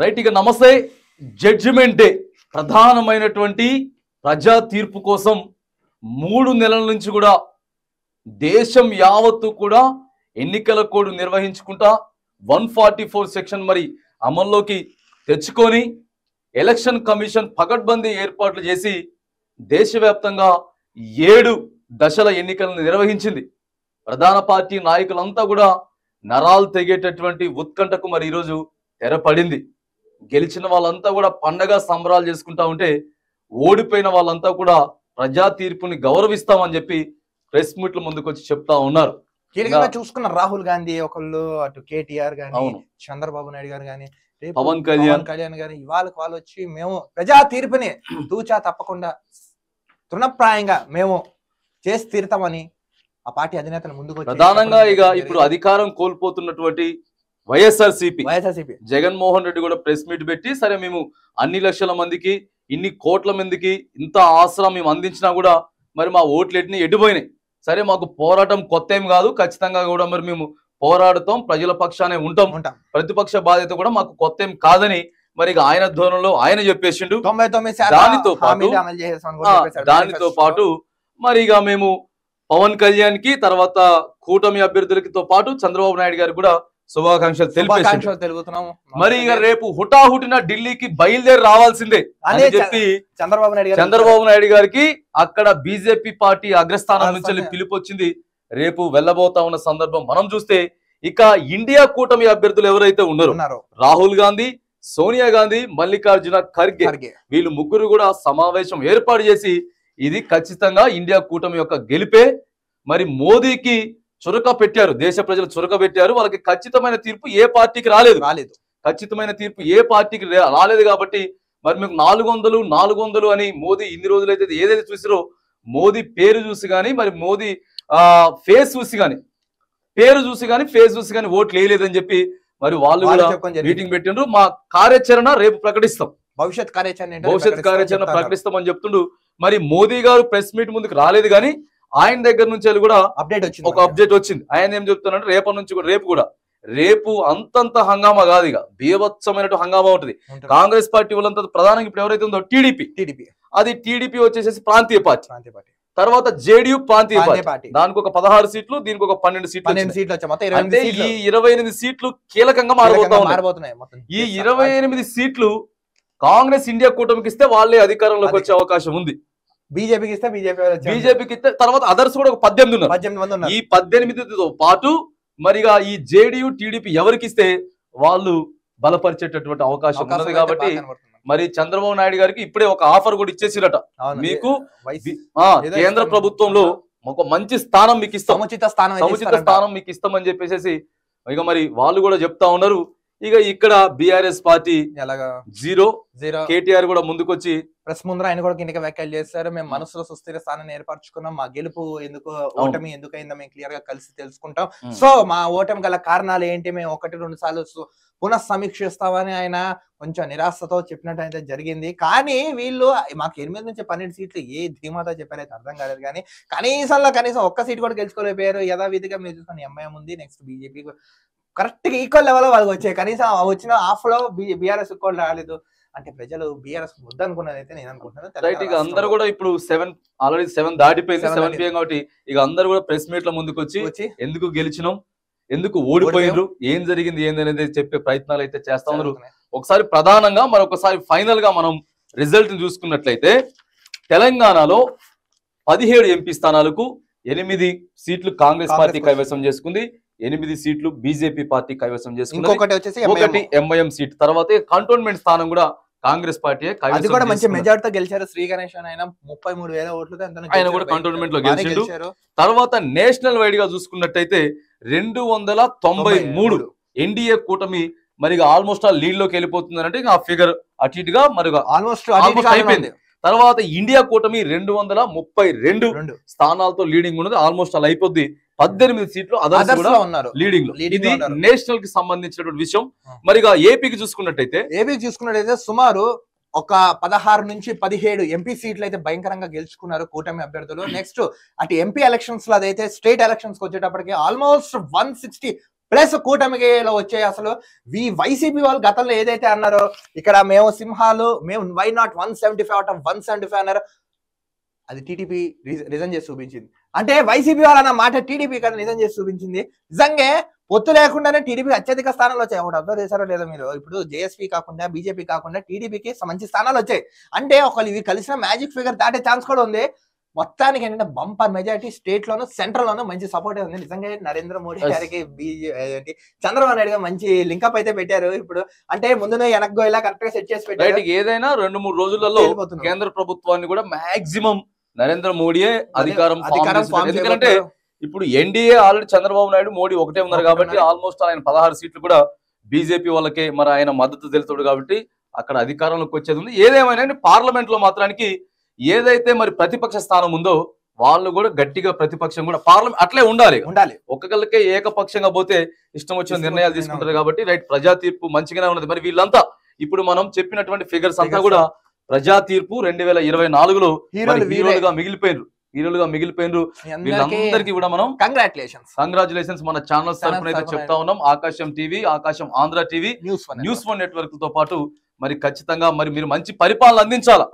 Right. ఇక నమస్తే. Judgement day ప్రధానమైనటువంటి ప్రజా తీర్పు కోసం 3 నెలల నుంచి కూడా దేశం యావత్తు కూడా ఎన్నికల కోడ్ నిర్వహించుకుంటా 144 సెక్షన్ మరి అమల్లోకి తెచ్చుకొని ఎలక్షన్ కమిషన్ పకడ్బందీ ఏర్పాట్లు చేసి దేశవ్యాప్తంగా 7 దశల ఎన్నికలను నిర్వహించింది. ప్రధాన పార్టీ నాయకులంతా కూడా నరాలు తెగేటటువంటి ఉత్కంఠకు మరి ఈరోజు తెరపడింది. గెలిచిన వాళ్ళంతా కూడా పండగ సంబరాలు చేసుకుంటా ఉంటే ఓడిపోయిన వాళ్ళంతా కూడా ప్రజా తీర్పుని గౌరవిస్తామని చెప్పి ప్రెస్ మీట్ల ముందుకు వచ్చి చెప్తా ఉన్నారు. కీలకంగా చూసుకున్న రాహుల్ గాంధీ ఒకళ్ళు, అటు కేటీఆర్ గాని, చంద్రబాబు నాయుడు గారు గాని, పవన్ కళ్యాణ్ గాని ఇవాళ వాళ్ళు వచ్చి మేము ప్రజా తీర్పుని తూచా తప్పకుండా తృణప్రాయంగా మేము చేసి తీరుతామని ఆ పార్టీ అధినేతలు ముందుకు వచ్చి ప్రధానంగా ఇక ఇప్పుడు అధికారం కోల్పోతున్నటువంటి వైఎస్ఆర్సీపీ జగన్మోహన్ రెడ్డి కూడా ప్రెస్ మీట్ పెట్టి సరే మేము అన్ని లక్షల మందికి ఇన్ని కోట్ల మందికి ఇంత ఆసరా మేము అందించినా కూడా మరి మా ఓట్లెట్ని ఎడిపోయినాయి. సరే మాకు పోరాటం కొత్త ఏం కాదు, ఖచ్చితంగా కూడా మరి మేము పోరాడుతాం, ప్రజల పక్షానే ఉంటాం, ప్రతిపక్ష బాధ్యత కూడా మాకు కొత్త ఏం కాదని మరి ఆయన ధోరణిలో ఆయన చెప్పేసిండు. దానితో పాటు మరి ఇక మేము పవన్ కళ్యాణ్ కి తర్వాత కూటమి అభ్యర్థులతో పాటు చంద్రబాబు నాయుడు గారికి కూడా శుభాకాంక్షలు తెలుపుతున్నాము. మరి ఇక రేపు హుటాహుటిన ఢిల్లీకి బయలుదేరి రావాల్సిందే అని చెప్పి చంద్రబాబు నాయుడు గారికి అక్కడ బీజేపీ పార్టీ అగ్రస్థానం నుంచి పిలుపు వచ్చింది. రేపు వెళ్ళబోతా ఉన్న సందర్భం మనం చూస్తే ఇక ఇండియా కూటమి అభ్యర్థులు ఎవరైతే ఉన్నారో రాహుల్ గాంధీ, సోనియా గాంధీ, మల్లికార్జున ఖర్గే వీళ్ళు ముగ్గురు కూడా సమావేశం ఏర్పాటు చేసి ఇది ఖచ్చితంగా ఇండియా కూటమి యొక్క గెలిపే. మరి మోదీకి చురక పెట్టారు, దేశ ప్రజలు చురక పెట్టారు. వాళ్ళకి ఖచ్చితమైన తీర్పు ఏ పార్టీకి రాలేదు. ఖచ్చితమైన తీర్పు ఏ పార్టీకి రాలేదు కాబట్టి మరి మీకు 400 అని మోదీ ఇన్ని రోజులైతే ఏదైతే చూసిరో మోదీ పేరు చూసి కానీ మరి మోదీ ఫేస్ చూసి కానీ ఫేస్ చూసి కానీ ఓట్లు వేయలేదని చెప్పి మరి వాళ్ళు కూడా మీటింగ్ పెట్టిండ్రు. మా కార్యాచరణ రేపు ప్రకటిస్తాం, భవిష్యత్ కార్యాచరణ ప్రకటిస్తామని చెప్తుండు. మరి మోదీ గారు ప్రెస్ మీట్ ముందుకు రాలేదు కానీ ఆయన దగ్గర నుంచి కూడా ఒక అప్డేట్ వచ్చింది. ఆయన ఏం చెప్తున్నారంటే రేపటి నుంచి కూడా రేపు అంతంత హంగామా కాదు, ఇక బీభత్సమైనట్టు హంగామా ఉంటుంది. కాంగ్రెస్ పార్టీ వాళ్ళంతా ప్రధానంగా ఇప్పుడు ఎవరైతే ఉందో టీడీపీ అది టీడీపీ వచ్చేసి ప్రాంతీయ పార్టీ, తర్వాత జేడీయూ ప్రాంతీయ పార్టీ, దానికి ఒక 16 సీట్లు, దీనికి ఒక 12 సీట్లు. అంటే ఈ 28 సీట్లు కీలకంగా మారబోతున్నాయి. ఈ 28 సీట్లు కాంగ్రెస్ ఇండియా కూటమికి ఇస్తే వాళ్ళే అధికారంలోకి వచ్చే అవకాశం ఉంది. బీజేపీకి ఇస్తే తర్వాత అదర్స్ కూడా ఒక 18 ఉన్నారు. ఈ 18తో పాటు మరిగా ఈ జేడీయూ టీడీపీ ఎవరికి ఇస్తే వాళ్ళు బలపరిచేటటువంటి అవకాశం ఉన్నది. కాబట్టి మరి చంద్రబాబు నాయుడు గారికి ఇప్పుడే ఒక ఆఫర్ కూడా ఇచ్చేసిరట, మీకు కేంద్ర ప్రభుత్వంలో ఒక మంచి స్థానం మీకు ఇస్తాం, సముచిత స్థానం మీకు ఇస్తామని చెప్పేసి ఇక మరి వాళ్ళు కూడా చెప్తా ఉన్నారు. ఇక ఇక్కడ బీఆర్ఎస్ పార్టీ 0, కేటీఆర్ కూడా ముందుకొచ్చి ప్రెస్ ముందర ఆయన కూడా కింద వ్యాఖ్యలు చేస్తారు. మేము మనసులో సుస్థిర స్థానాన్ని ఏర్పరచుకున్నాం, మా గెలుపు ఎందుకు ఓటమి ఎందుకైందో మేము క్లియర్ గా కలిసి తెలుసుకుంటాం. సో మా ఓటమి గల కారణాలు ఏంటి, మేము 1-2 సార్లు పునఃసమీక్షిస్తామని ఆయన కొంచెం నిరాశతో చెప్పినట్టు అయితే జరిగింది. కానీ వీళ్ళు మాకు 8 నుంచి 12 సీట్లు ఏ ధీమాతో చెప్పారైతే అర్థం కాలేదు. కానీ కనీసం ఒక్క సీట్ కూడా గెలుచుకోలేకపోయారు. యథావిధిగా మీరు చూసుకొని ఎంఐఎం ఉంది, నెక్స్ట్ బీజేపీ కరెక్ట్ గా ఈక్వల్ లెవెల్ వాళ్ళకి వచ్చాయి. కనీసం వచ్చిన హాఫ్ లో బీఆర్ఎస్ ఈక్వల్ రాలేదు. అంటే ప్రజలు బీఆర్ఎస్ వద్దనుకున్నది అయితే నేను అనుకుంటున్నాను. అందరూ కూడా ఇప్పుడు ఆల్రెడీ 7 దాటిపోయింది, 7 PM కాబట్టి ఇక అందరూ కూడా ప్రెస్ మీట్ల ముందుకు వచ్చి ఎందుకు గెలిచినాం, ఎందుకు ఓడిపోయినారు, ఏం జరిగింది ఏందనేది చెప్పే ప్రయత్నాలు అయితే చేస్తా ఉన్నారు. ఒకసారి ప్రధానంగా మరొకసారి ఫైనల్ గా మనం రిజల్ట్ చూసుకున్నట్లయితే తెలంగాణలో 17 ఎంపీ స్థానాలకు 8 సీట్లు కాంగ్రెస్ పార్టీ కైవసం చేసుకుంది, 8 సీట్లు బీజేపీ పార్టీ కైవసం చేసుకుంది, ఒకటి ఎంఐఎం సీట్. తర్వాత కంటోన్మెంట్ స్థానం కూడా కాంగ్రెస్ పార్టీ మంచి మెజార్టీతో గెలిచారు. శ్రీ గణేష్ ఆయన 33,000 ఓట్లతో ఆయన కూడా కంటోన్మెంట్ లో గెలిచారు. తర్వాత నేషనల్ వైడ్ గా చూసుకున్నట్టయితే 293 ఎన్డీఏ కూటమి మరి ఆల్మోస్ట్ లీడ్ లోకి వెళ్ళిపోతుంది అంటే ఆ ఫిగర్ అటు ఇటుగా మరి ఆల్మోస్ట్ అయిపోయింది. తర్వాత ఇండియా కూటమి 232 స్థానాలతో లీడింగ్ ఉన్నది, ఆల్మోస్ట్ అలా అయిపోద్ది. 18 సీట్లు అదర్స్ కూడా ఉన్నారు లీడింగ్ లో. ఇది నేషనల్ కి సంబంధించినటువంటి విషయం. మరి ఏపీకి చూసుకున్నట్టయితే సుమారు ఒక 16 నుంచి 17 ఎంపీ సీట్లు అయితే భయంకరంగా గెలుచుకున్నారు కూటమి అభ్యర్థులు. నెక్స్ట్ అటు ఎంపీ ఎలక్షన్స్ లో అదైతే స్టేట్ ఎలక్షన్స్ కి వచ్చేటప్పటికి ఆల్మోస్ట్ 160 ప్లస్ కూటమిలో వచ్చే అసలు వైసీపీ వాళ్ళు గతంలో ఏదైతే అన్నారో ఇక్కడ మేము సింహాలు మేము వై నాట్ 175 out of 175 అన్నారు, అది టీడీపీ రిజైన్ చేసి చూపించింది. అంటే వైసీపీ వాళ్ళు అన్న మాట టీడీపీ కదా నిజం చేసి చూపించింది. నిజంగా పొత్తు లేకుండానే టీడీపీ అత్యధిక స్థానాలు వచ్చాయి. ఒకటి అబ్జర్వ్ చేశారో లేదో మీరు, ఇప్పుడు జేఎస్పీ కాకుండా బీజేపీ కాకుండా టీడీపీకి మంచి స్థానాలు వచ్చాయి. అంటే ఒకళ్ళు ఇవి కలిసిన మ్యాజిక్ ఫిగర్ దాటే ఛాన్స్ కూడా ఉంది. మొత్తానికి ఏంటంటే బంపర్ మెజారిటీ స్టేట్ లోను సెంట్రల్ లోను మంచి సపోర్ట్ ఉంది. నిజంగా నరేంద్ర మోడీ గారికి చంద్రబాబు నాయుడు గారు మంచి లింకప్ అయితే పెట్టారు. ఇప్పుడు అంటే ముందునే వెనక్కి ఇలా కరెక్ట్ గా సెట్ చేసి పెట్టారు. ఏదైనా 2-3 రోజులలో కేంద్ర ప్రభుత్వాన్ని కూడా మాక్సిమం నరేంద్ర మోడీయే అధికారం. ఎందుకంటే ఇప్పుడు ఎన్డీఏ ఆల్రెడీ చంద్రబాబు నాయుడు మోడీ ఒకటే ఉన్నారు కాబట్టి ఆల్మోస్ట్ ఆయన 16 సీట్లు కూడా బీజేపీ వాళ్ళకే మరి ఆయన మద్దతు తెలుతాడు కాబట్టి అక్కడ అధికారంలోకి వచ్చేది ఉంది. ఏదేమైనా పార్లమెంట్ లో మాత్రానికి ఏదైతే మరి ప్రతిపక్ష స్థానం ఉందో వాళ్ళు కూడా గట్టిగా ప్రతిపక్షం కూడా పార్లమెంట్ అట్లే ఉండాలి. ఒక్కళ్ళకే ఏకపక్షంగా పోతే ఇష్టం వచ్చిన నిర్ణయాలు తీసుకుంటారు కాబట్టి రైట్ ప్రజా తీర్పు మంచిగానే ఉన్నది. మరి వీళ్ళంతా ఇప్పుడు మనం చెప్పినటువంటి ఫిగర్స్ అంతా కూడా ప్రజా తీర్పు 2024లో హీరోలుగా మిగిలిపోయినరు. వీళ్ళందరికీ కూడా మనం కంగ్రాచులేషన్స్ మన ఛానల్స్ తరఫున అయితే చెప్తా ఉన్నాం. ఆకాశం టీవీ, ఆకాశం ఆంధ్ర టీవీ, న్యూస్1 నెట్వర్క్ తో పాటు మరి ఖచ్చితంగా మరి మీరు మంచి పరిపాలన అందించాలా.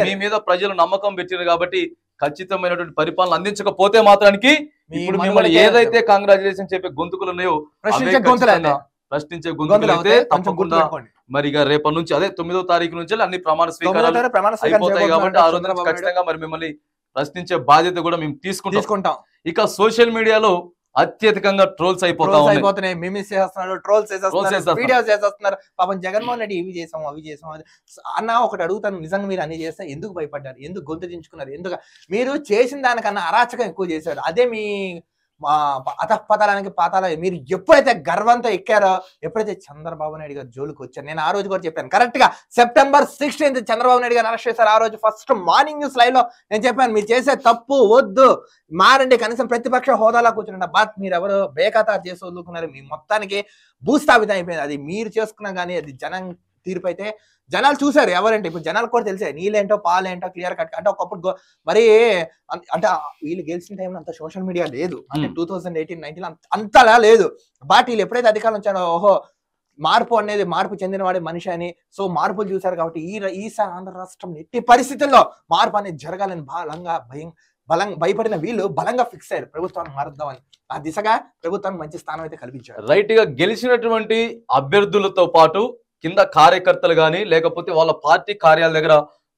మీ మీద ప్రజలు నమ్మకం పెట్టారు కాబట్టి ఖచ్చితమైనటువంటి పరిపాలన అందించకపోతే మాత్రానికి ఇప్పుడు మిమ్మల్ని ఏదైతే కంగ్రాచులేషన్ చెప్పే గొంతుకులు ఉన్నాయో ప్రశ్నించే గొంతులు అయితే తప్పకుండా మరి ఇక రేపటి నుంచి అదే 9వ తారీఖు నుంచి అన్ని ప్రమాణ స్వీకారాలు అయిపోతాయి కాబట్టి ఆ రోజు ఖచ్చితంగా మరి మిమ్మల్ని ప్రశ్నించే బాధ్యత కూడా మేము తీసుకుంటాం. ఇక సోషల్ మీడియాలో అత్యధికంగా ట్రోల్స్ అయిపోతున్నాయి. మిమిస్ చేస్తున్నారు, ట్రోల్స్ చేస్తున్నారు, వీడియోస్ చేస్తున్నారు. పాపం జగన్మోహన్ రెడ్డి ఇవి చేసాము అవి చేసాము అన్న ఒకటి అడుగుతాను, నిజంగా మీరు అన్ని చేస్తే ఎందుకు భయపడ్డారు, ఎందుకు గొంతు దించుకున్నారు, ఎందుకు మీరు చేసిన దానికన్నా అరాచకం ఎక్కువ చేశారు. అదే మీ అధపతలానికి పాతాల మీరు ఎప్పుడైతే గర్వంతో ఎక్కారో, ఎప్పుడైతే చంద్రబాబు నాయుడు గారు జోలికి వచ్చారు, నేను ఆ రోజు కూడా చెప్పాను కరెక్ట్ గా September 16th చంద్రబాబు నాయుడు గారు అరెస్ట్ చేశారు. ఆ రోజు ఫస్ట్ మార్నింగ్ న్యూస్ లైవ్ లో నేను చెప్పాను మీరు చేసే తప్పు వద్దు, మారండి, కనీసం ప్రతిపక్ష హోదాలో కూర్చుంట. బట్ మీరు ఎవరు బేఖతారు చేసి వదులుకున్నారు, మీ మొత్తానికి భూస్థాపితం అయిపోయింది. అది మీరు చేసుకున్నా కానీ అది జనం తీర్పు అయితే జనాలు చూసారు. ఎవరంటే ఇప్పుడు జనాలు కూడా తెలిసే నీళ్ళేంటో పాలేంటో క్లియర్ కట్. అంటే ఒకప్పుడు మరి అంటే వీళ్ళు గెలిచిన టైంలో అంత సోషల్ మీడియా లేదు, అంటే 2018-19 అంతలా లేదు. బట్ వీళ్ళు ఎప్పుడైతే అధికారం వచ్చారో ఓహో మార్పు అనేది మార్పు చెందినవాడే మనిషి అని, సో మార్పులు చూశారు కాబట్టి ఈసారి ఆంధ్ర రాష్ట్రం ఎట్టి పరిస్థితుల్లో మార్పు అనేది జరగాలని భయపడిన వీళ్ళు బలంగా ఫిక్స్ అయ్యారు ప్రభుత్వాన్ని మారుద్దామని. ఆ దిశగా ప్రభుత్వానికి మంచి స్థానం అయితే కల్పించారు. రైట్ గా గెలిచినటువంటి అభ్యర్థులతో పాటు కింద కార్యకర్తలు గాని లేకపోతే వాళ్ళ పార్టీ కార్యాలయ దగ్గర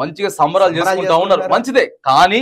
మంచిగా సంబరాలు చేసుకుంటా ఉన్నారు, మంచిదే. కానీ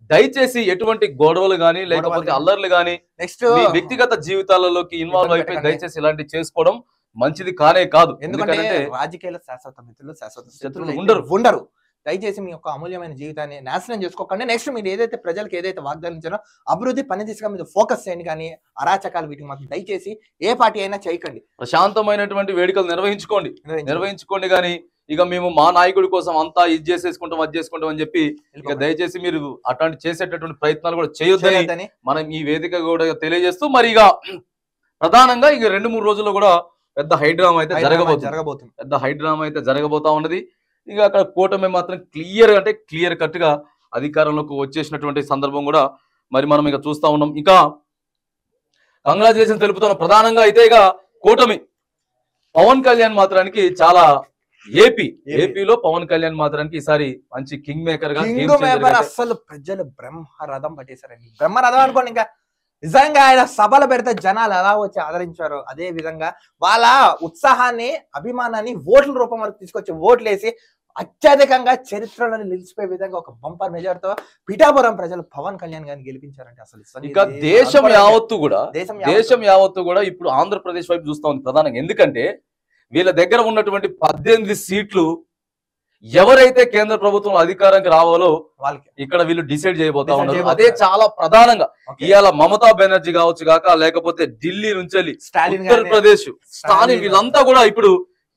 దయచేసి ఎటువంటి గొడవలు గాని లేకపోతే అల్లర్లు గాని నెక్స్ట్ వ్యక్తిగత జీవితాలలోకి ఇన్వాల్వ్ అయిపోయి దయచేసి ఇలాంటివి చేసుకోవడం మంచిది కానే కాదు. ఎందుకంటే రాజకీయాల శాశ్వత మిత్రులు శాశ్వత శత్రువులు ఉండరు. దయచేసి మీ యొక్క అమూల్యమైన జీవితాన్ని నాశనం చేసుకోకండి. నెక్స్ట్ మీరు ఏదైతే ప్రజలకు ఏదైతే వాగ్దానించారో అభివృద్ధి పని దిశగా మీద ఫోకస్ చేయండి. కానీ అరాచకాలు వీటికి మాత్రం దయచేసి ఏ పార్టీ అయినా చేయకండి. ప్రశాంతమైనటువంటి వేడుకలు నిర్వహించుకోండి కానీ ఇక మేము మా నాయకుడి కోసం అంతా ఇది చేసేసుకుంటాం అది చేసుకుంటాం అని చెప్పి ఇక దయచేసి మీరు అట్లాంటి చేసేటటువంటి ప్రయత్నాలు కూడా చేయొద్దని మనం ఈ వేదిక కూడా తెలియజేస్తూ మరి ఇక ప్రధానంగా ఇక 2-3 రోజుల్లో కూడా పెద్ద హైడ్రామా అయితే జరగబోతుంది. పెద్ద హైడ్రామా అయితే జరగబోతా ఉన్నది. ఇక అక్కడ కూటమి మాత్రం క్లియర్ కట్ గా అధికారంలోకి వచ్చేసినటువంటి సందర్భం కూడా మరి మనం ఇక చూస్తా ఉన్నాం. ఇంకా కంగ్రాచులేషన్ తెలుపుతున్నాం. ప్రధానంగా అయితే ఇక కూటమి పవన్ కళ్యాణ్ మాత్రానికి చాలా ఏపీలో పవన్ కళ్యాణ్ మాత్రానికి ఈసారి మంచి కింగ్ మేకర్ గా అసలు ప్రజలు బ్రహ్మరథం పట్టేశారండి. బ్రహ్మరథం అనుకోండి. ఇంకా నిజంగా ఆయన సభలు పెడితే జనాలు ఎలా వచ్చి ఆదరించారో అదే విధంగా వాళ్ళ ఉత్సాహాన్ని అభిమానాన్ని ఓట్ల రూపం వరకు తీసుకొచ్చి ఓట్లు వేసి అత్యధికంగా చరిత్రలో నిలిచిపోయే విధంగా ఒక బంపర్ మెజార్టీతో పిఠాపురం ప్రజలు పవన్ కళ్యాణ్ గారిని గెలిపించారంటే అసలు ఇంకా దేశం యావత్తు కూడా ఇప్పుడు ఆంధ్రప్రదేశ్ వైపు చూస్తా ఉంది ప్రధానంగా. ఎందుకంటే వీళ్ళ దగ్గర ఉన్నటువంటి 18 సీట్లు ఎవరైతే కేంద్ర ప్రభుత్వం అధికారానికి రావాలో వాళ్ళకి ఇక్కడ వీళ్ళు డిసైడ్ చేయబోతా ఉన్నారు. అదే చాలా ప్రధానంగా ఇవాళ మమతా బెనర్జీ కావచ్చు కాక లేకపోతే ఢిల్లీ నుంచి ఉత్తరప్రదేశ్ స్టాలిన్ వీళ్ళంతా కూడా ఇప్పుడు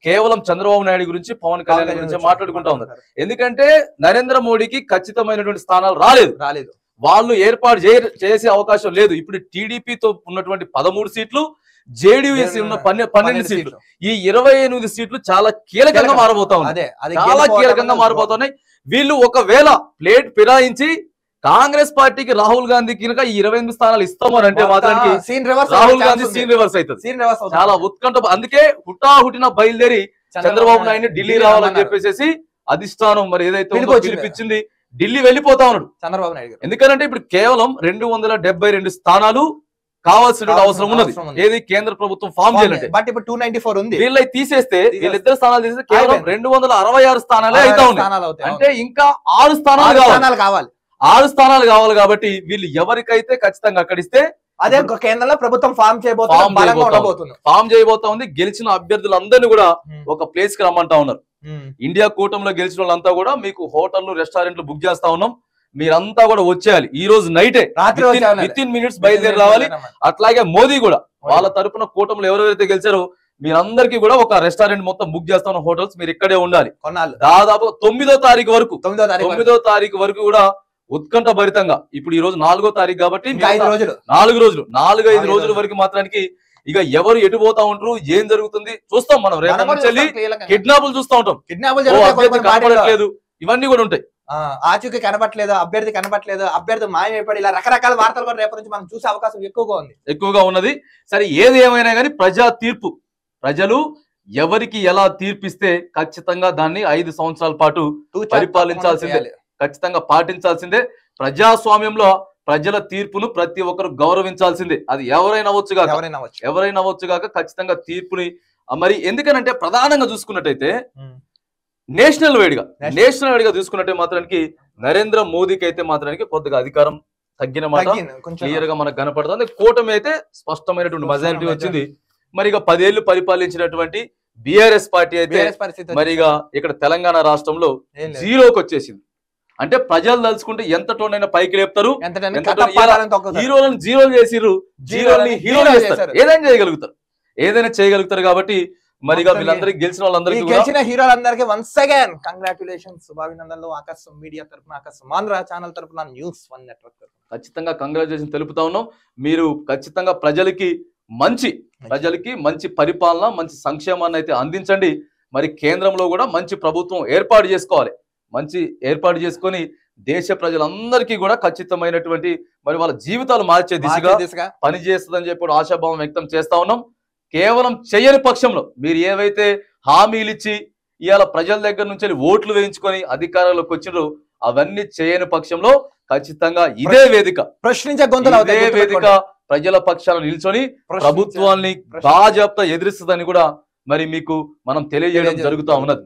కేవలం చంద్రబాబు నాయుడు గురించి పవన్ కళ్యాణ్ గురించి మాట్లాడుకుంటా ఉన్నారు. ఎందుకంటే నరేంద్ర మోడీకి ఖచ్చితమైనటువంటి స్థానాలు రాలేదు, వాళ్ళు ఏర్పాటు చేసే అవకాశం లేదు. ఇప్పుడు టీడీపీతో ఉన్నటువంటి 13 సీట్లు, జేడీయూఎస్ ఉన్న 12 సీట్లు, ఈ 28 సీట్లు చాలా కీలకంగా మారబోతా ఉన్నాయి. వీళ్ళు ఒకవేళ ప్లేట్ ఫిరాయించి కాంగ్రెస్ పార్టీకి రాహుల్ గాంధీకి కనుక 28 స్థానాలు ఇస్తామని అంటే మాత్రానికి రాహుల్ గాంధీ సీన్ రివర్స్ అవుతుంది. చాలా ఉత్కంఠ. అందుకే హుటాహుటిన బయలుదేరి చంద్రబాబు నాయుడు ఢిల్లీ రావాలని చెప్పేసి అధిష్టానం మరి ఏదైతే పిలిపించింది ఢిల్లీ వెళ్ళిపోతా ఉన్నాడు చంద్రబాబు నాయుడు. ఎందుకంటే ఇప్పుడు కేవలం 272 స్థానాలు కావాల్సిన అవసరం ఉన్నది. ఏది కేంద్ర ప్రభుత్వం ఫామ్ చేయాలంటే. బట్ ఇప్పుడు 294 ఉంది. వీళ్ళకి తీసేస్తే వీళ్ళిద్దరు స్థానాలు తీసేస్తే కేవలం 266 స్థానాలే అయితే ఉన్నాయి. అంటే ఇంకా 6 స్థానాలు కావాలి. 6 స్థానాలు కావాలి. కాబట్టి వీళ్ళు ఎవరికైతే ఖచ్చితంగా అక్కడిస్తే అదే కేంద్రంలో ప్రభుత్వం ఫామ్ చేయబోతా ఉంది. గెలిచిన అభ్యర్థులందరినీ కూడా ఒక ప్లేస్ కి రమ్మంటా ఉన్నారు. ఇండియా కూటమిలో గెలిచిన వాళ్ళంతా కూడా మీకు హోటళ్లు రెస్టారెంట్లు బుక్ చేస్తా ఉన్నాం, మీరంతా కూడా వచ్చేయాలి. ఈ రోజు నైటే వితిన్ మినిట్స్ బయలుదేరి రావాలి. అట్లాగే మోదీ కూడా వాళ్ళ తరపున కూటమిలో ఎవరెవరైతే గెలిచారో మీరందరికీ కూడా ఒక రెస్టారెంట్ మొత్తం బుక్ చేస్తా ఉన్న హోటల్స్ మీరు ఇక్కడే ఉండాలి. దాదాపు 9వ తారీఖు వరకు 9వ తారీఖు వరకు కూడా ఉత్కంఠ భరితంగా. ఇప్పుడు ఈ రోజు 4వ తారీఖు కాబట్టి 4-5 రోజుల వరకు మాత్రానికి ఇక ఎవరు ఎటు పోతా ఉంటారు, ఏం జరుగుతుంది చూస్తాం మనం. రేపు కిడ్నాపులు చూస్తూ ఉంటాం, కనపడట్లేదు, ఇవన్నీ కూడా ఉంటాయి. ఆచూకీ కనబట్లేదు, అభ్యర్థి కనబట్లేదు, అభ్యర్థి మాయమైపడి, ఇలా రకరకాల వార్తలు కూడా రేపటి నుంచి మనం చూసే అవకాశం ఎక్కువగా ఉన్నది. సరే ఏది ఏమైనా కానీ ప్రజా తీర్పు, ప్రజలు ఎవరికి ఎలా తీర్పిస్తే ఖచ్చితంగా దాన్ని 5 సంవత్సరాల పాటు పరిపాలించాల్సిందే, ఖచ్చితంగా పాటించాల్సిందే. ప్రజాస్వామ్యంలో ప్రజల తీర్పును ప్రతి ఒక్కరు గౌరవించాల్సిందే. అది ఎవరైనా అవ్వచ్చు కాక ఖచ్చితంగా తీర్పుని మరి. ఎందుకనంటే ప్రధానంగా చూసుకున్నట్టయితే నేషనల్ వైడ్ గా చూసుకున్నట్టే మాత్రానికి నరేంద్ర మోదీకి అయితే మాత్రానికి కొద్దిగా అధికారం తగ్గిన మాట క్లియర్ గా మనకు కనపడుతుంది. కూటమి అయితే స్పష్టమైనటువంటి మెజారిటీ వచ్చింది. మరి ఇక 10 ఏళ్లు పరిపాలించినటువంటి బీఆర్ఎస్ పార్టీ అయితే మరి ఇక ఇక్కడ తెలంగాణ రాష్ట్రంలో జీరోకి వచ్చేసింది. అంటే ప్రజలు తలుచుకుంటే ఎంత టోనైనా పైకి లేపుతారు, హీరోలను జీరోలు చేసిర్రు, జీరోల్ని హీరోలు చేస్తారు, ఏదైనా చేయగలుగుతారు. కాబట్టి మరిగా వీళ్ళందరికీ గెలిచిన వాళ్ళందరికీ గెలిచిన హీరోలందరికీ వన్స్ అగైన్ కంగ్రాట్యులేషన్స్, శుభాభినందనలు. ఆకాశం మీడియా తరపున, ఆకాశం ఆంధ్ర ఛానల్ తరపున, న్యూస్1 నెట్వర్క్ తరపున ఖచ్చితంగా కంగ్రాట్యులేషన్ తెలుపుతా ఉన్నాం. మీరు ఖచ్చితంగా ప్రజలకి మంచి పరిపాలన, మంచి సంక్షేమాన్ని అయితే అందించండి. మరి కేంద్రంలో కూడా మంచి ప్రభుత్వం ఏర్పాటు చేసుకొని దేశ ప్రజలందరికీ కూడా ఖచ్చితమైనటువంటి మరి వాళ్ళ జీవితాలు మార్చే దిశగా పనిచేస్తుందని చెప్పి ఆశాభావం వ్యక్తం చేస్తా ఉన్నాం. కేవలం చేయని పక్షంలో మీరు ఏవైతే హామీలు ఇచ్చి ఇవాళ ప్రజల దగ్గర నుంచి ఓట్లు వేయించుకొని అధికారంలోకి వచ్చినారో అవన్నీ చేయని పక్షంలో ఖచ్చితంగా ఇదే వేదిక ప్రజల పక్షాన నిల్చొని ప్రభుత్వాన్ని బాజాప్తా ఎదిరిస్తుందని కూడా మరి మీకు మనం తెలియజేయడం జరుగుతూ ఉన్నది.